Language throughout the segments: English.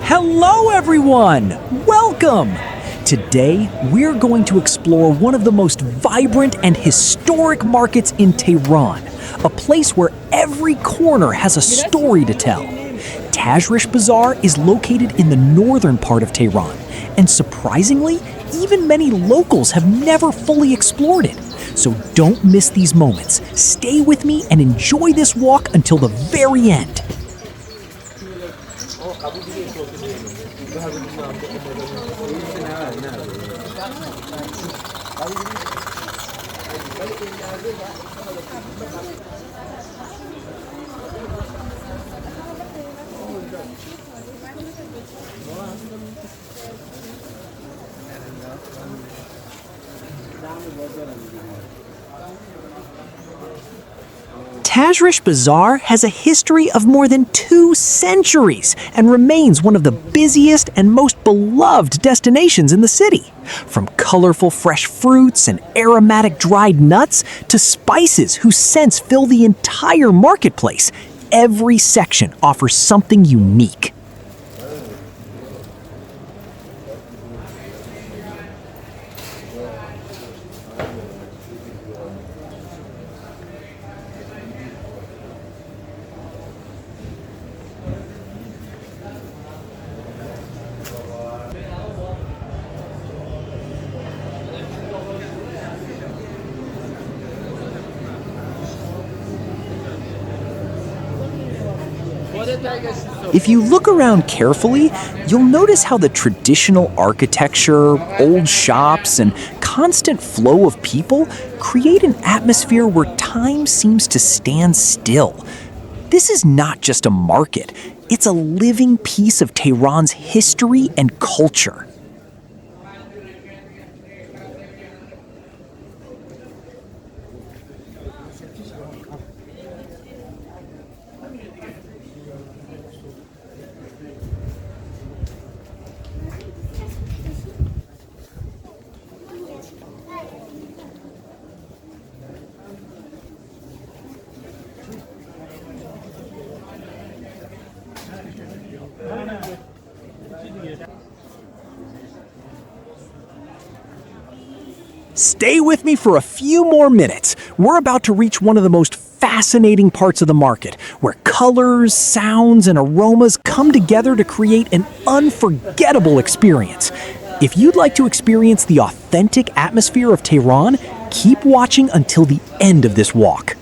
Hello everyone! Welcome! Today, we're going to explore one of the most vibrant and historic markets in Tehran, a place where every corner has a story to tell. Tajrish Bazaar is located in the northern part of Tehran, and surprisingly, even many locals have never fully explored it. So don't miss these moments. Stay with me and enjoy this walk until the very end. Tajrish Bazaar has a history of more than 2 centuries and remains one of the busiest and most beloved destinations in the city. From colorful fresh fruits and aromatic dried nuts to spices whose scents fill the entire marketplace, every section offers something unique. If you look around carefully, you'll notice how the traditional architecture, old shops, and constant flow of people create an atmosphere where time seems to stand still. This is not just a market, it's a living piece of Tehran's history and culture. Stay with me for a few more minutes. We're about to reach one of the most fascinating parts of the market, where colors, sounds, and aromas come together to create an unforgettable experience. If you'd like to experience the authentic atmosphere of Tehran, keep watching until the end of this walk.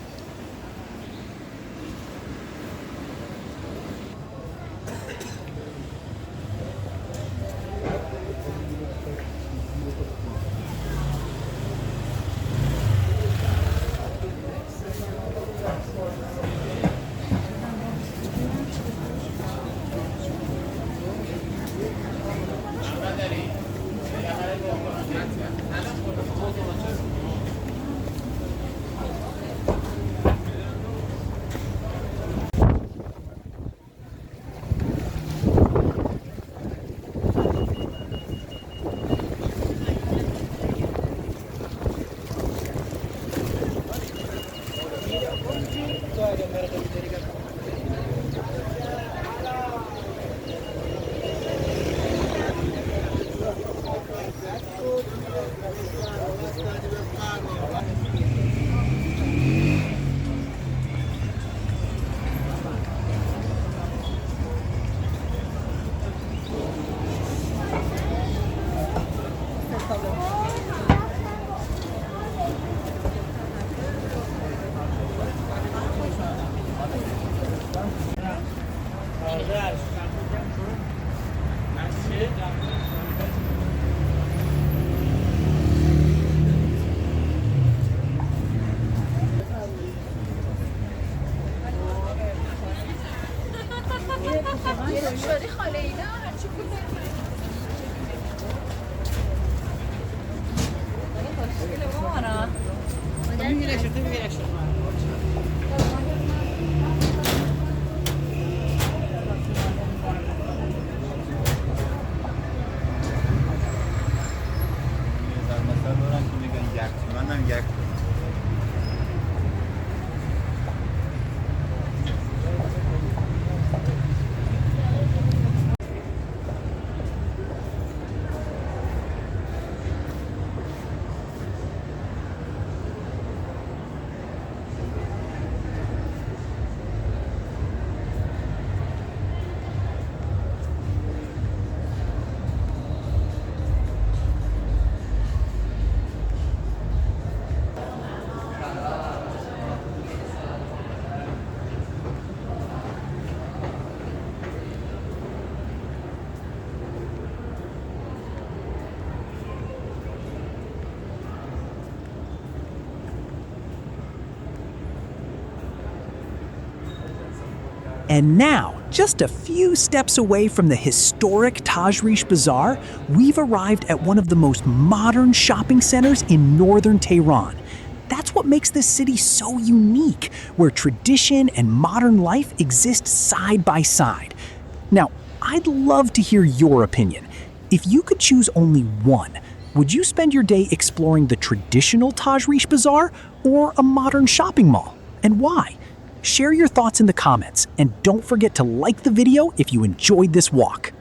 And now, just a few steps away from the historic Tajrish Bazaar, we've arrived at one of the most modern shopping centers in northern Tehran. That's what makes this city so unique, where tradition and modern life exist side by side. Now, I'd love to hear your opinion. If you could choose only one, would you spend your day exploring the traditional Tajrish Bazaar or a modern shopping mall? And why? Share your thoughts in the comments, and don't forget to like the video if you enjoyed this walk.